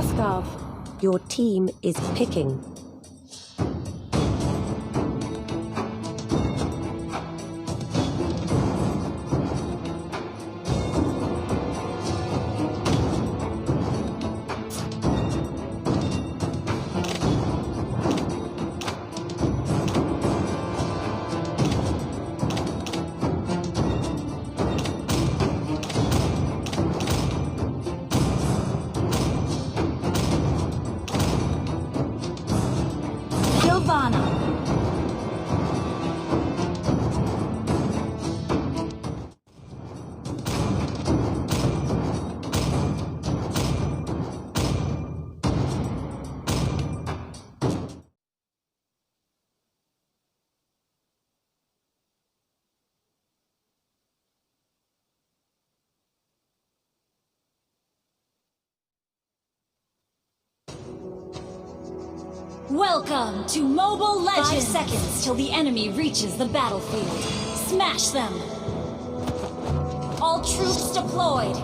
ask of. Your team is picking. Welcome to Mobile Legends! 5 seconds till the enemy reaches the battlefield. Smash them! All troops deployed!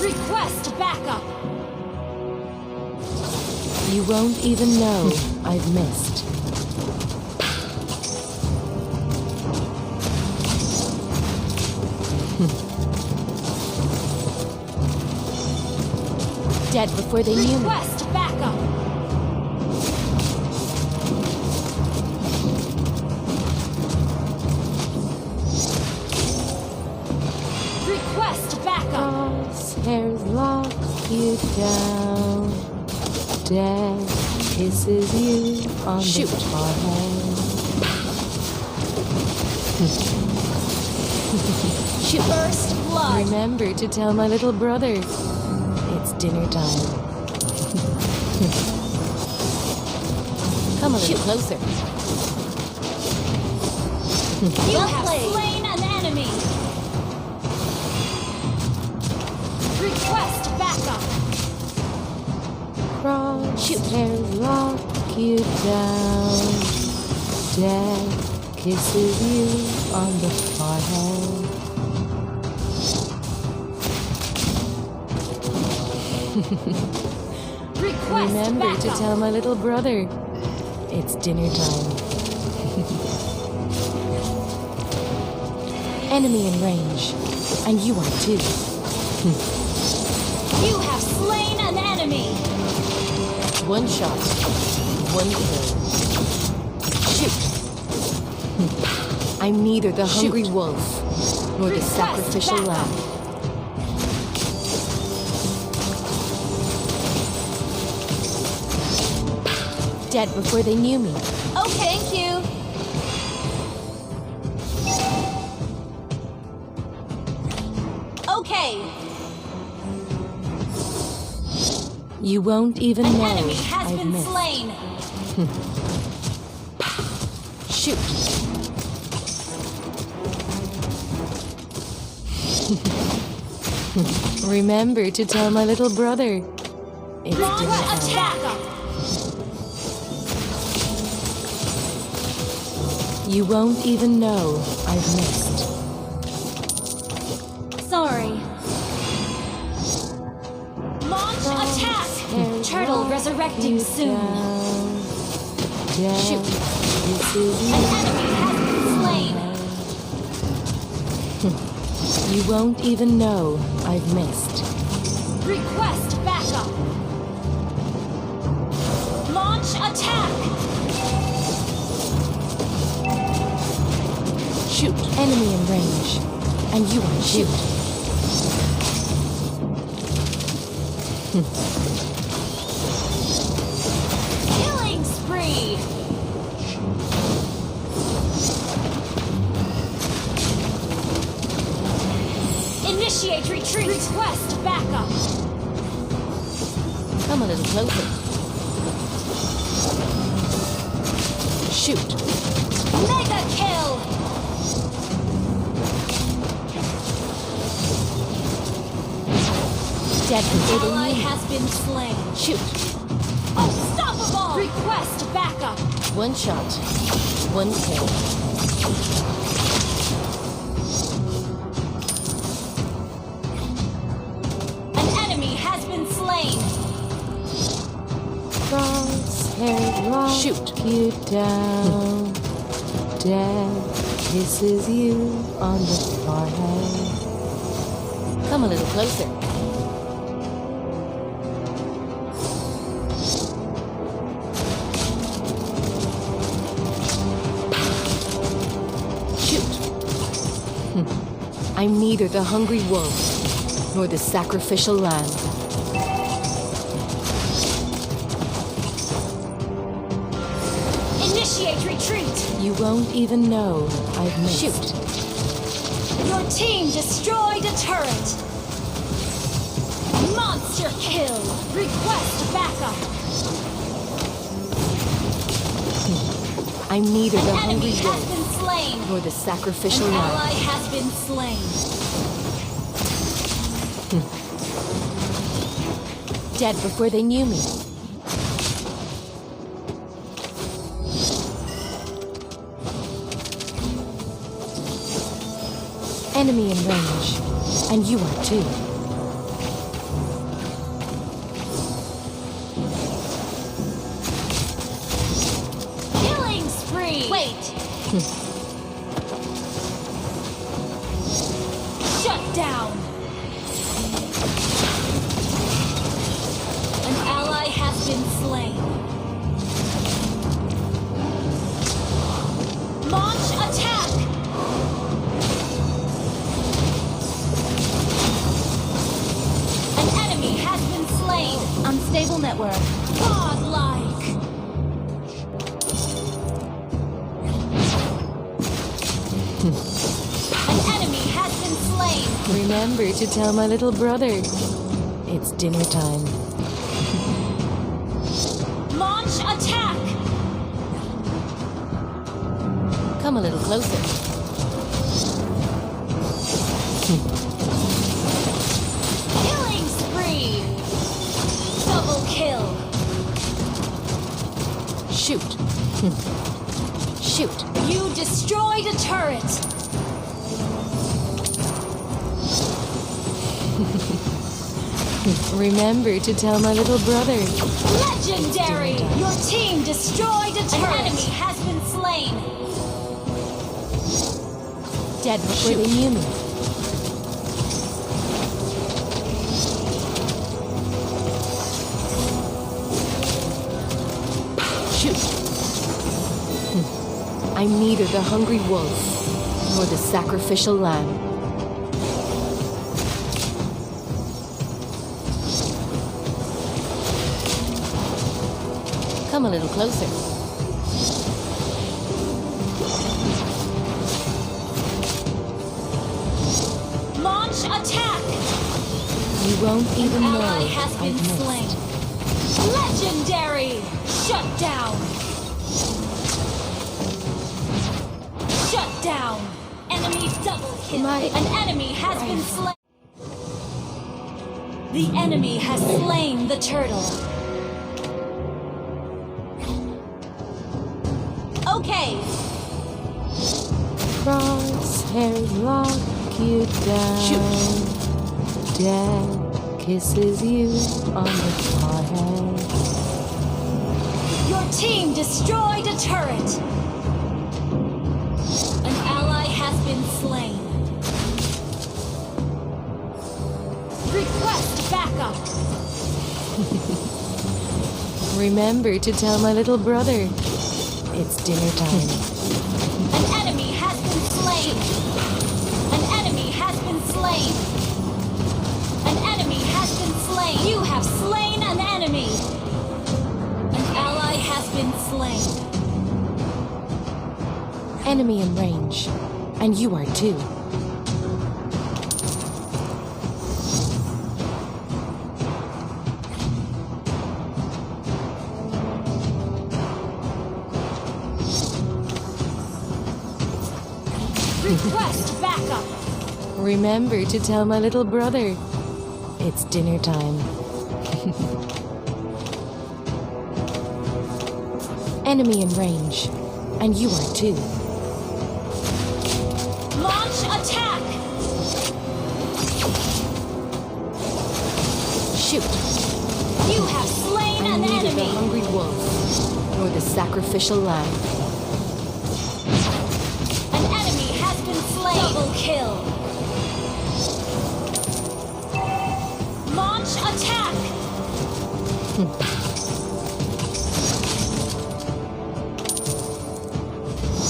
Request backup! You won't even know I've missed. Dead before they knew me. Request backup! Request backup! Crosshairs lock you down. Death kisses you on the forehead. Shoot. First blood! Remember to tell my little brother. It's dinner time. Come a little closer. You have slain an enemy! Request backup! Crosshairs lock you down. Death kisses you on the forehead. Request Remember backup. to tell my little brother. It's dinner time. Enemy in range. And you are too. You have slain an enemy! One shot. One kill. Shoot. I'm neither the hungry wolf nor the Request sacrificial backup. lamb. Dead before they knew me. Oh, thank you! Okay! You won't even An know enemy has I've been missed. slain! Shoot. Remember to tell my little brother. It's Launch dinner time. attack! You won't even know I've missed. Sorry. Launch attack! Turtle resurrecting soon. Shoot. An enemy has been slain! You won't even know I've missed. Request backup! Launch attack! Shoot. Enemy in range. And you are shoot. Killing spree! Initiate retreat! Request backup! Come a little closer. Shoot. Mega kill! Dead before Ally they knew me. has been slain. Shoot. Unstoppable! Request backup! One shot, one kill. An enemy has been slain. Crosshair lock Shoot. you down. Death kisses you on the forehead. Come a little closer. I'm neither the hungry wolf nor the sacrificial lamb. Initiate retreat. You won't even know I've missed. Shoot. Your team destroyed a turret. Monster kill. Request backup. I'm neither the An hungry enemy has wolf been slain. nor the sacrificial An lamb. ally has been slain. Dead before they knew me. Enemy in range, and you are too. Killing spree. Wait. Shut down. An ally has been slain. Launch attack. An enemy has been slain. Unstable network. Godlike. An enemy has been slain. Remember to tell my little brother. It's dinner time. Launch attack. Come a little closer. Killing spree. Double kill. Shoot. Shoot. You destroyed a turret. Remember to tell my little brother. Legendary. Your team destroyed a turret. An enemy has been slain. Dead before they knew me. Shoot. I'm neither the hungry wolf nor the sacrificial lamb. Come a little closer. Launch attack. You won't even know Ally has been I've missed. slain. Legendary. Shut down. Shut down. Enemy double kill. An enemy has been slain. The enemy has slain the turtle. Okay. Crosshairs lock you down. Shoot. Death kisses you on the forehead. Your team destroyed a turret. An ally has been slain. Request backup. Remember to tell my little brother. It's dinner time. An enemy has been slain. An enemy has been slain. An enemy has been slain. You have slain an enemy. An ally has been slain. Enemy in range, and you are too. Request backup. Remember to tell my little brother. It's dinner time. Enemy in range. And you are too. Launch attack! Shoot! You have slain I an neither the enemy! hungry wolf nor the sacrificial lamb. An enemy has been slain! Double kill! Launch attack!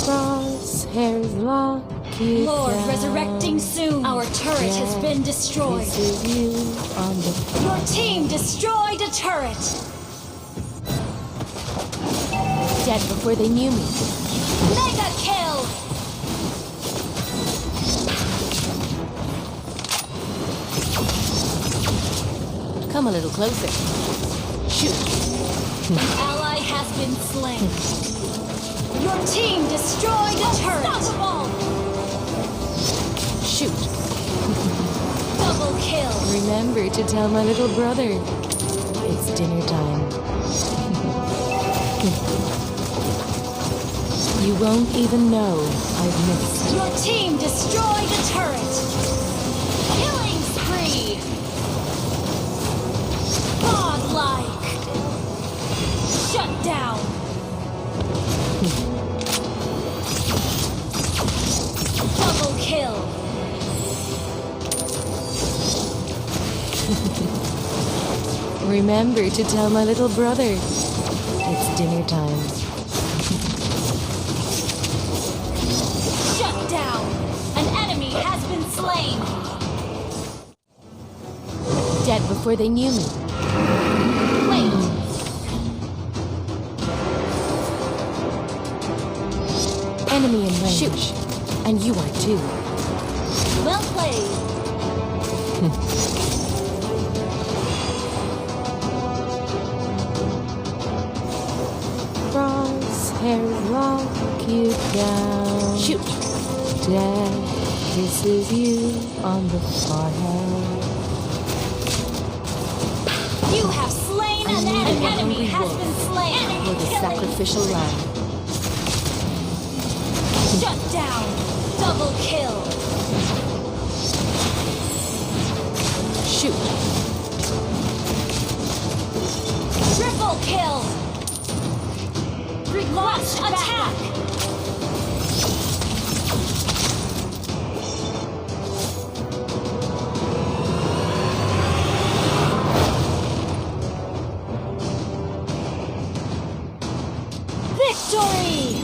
Crosshairs lock you Lord, down. resurrecting soon! Our turret has been destroyed! This is you on the Your team destroyed a turret! dead before they knew me. Mega kill! Come a little closer. Shoot! An ally has been slain. Your team destroyed a turret! Unstoppable! Shoot! Double kill! Remember to tell my little brother. It's dinner time. You won't even know I've missed. Your team destroyed a turret! Killing spree! Godlike! Shut down! Double kill! Remember to tell my little brother. It's dinner time. Shut down! An enemy has been slain! Dead before they knew me. Wait! Enemy in range. Shoot! And you are too. Well played! Crosshairs lock you down. Shoot! Dead kisses you on the forehead. You have slain an enemy! An enemy has been slain! Or the Killing. sacrificial lamb. Shut down! Double kill! Shoot! Triple kill! Launch attack! Victory!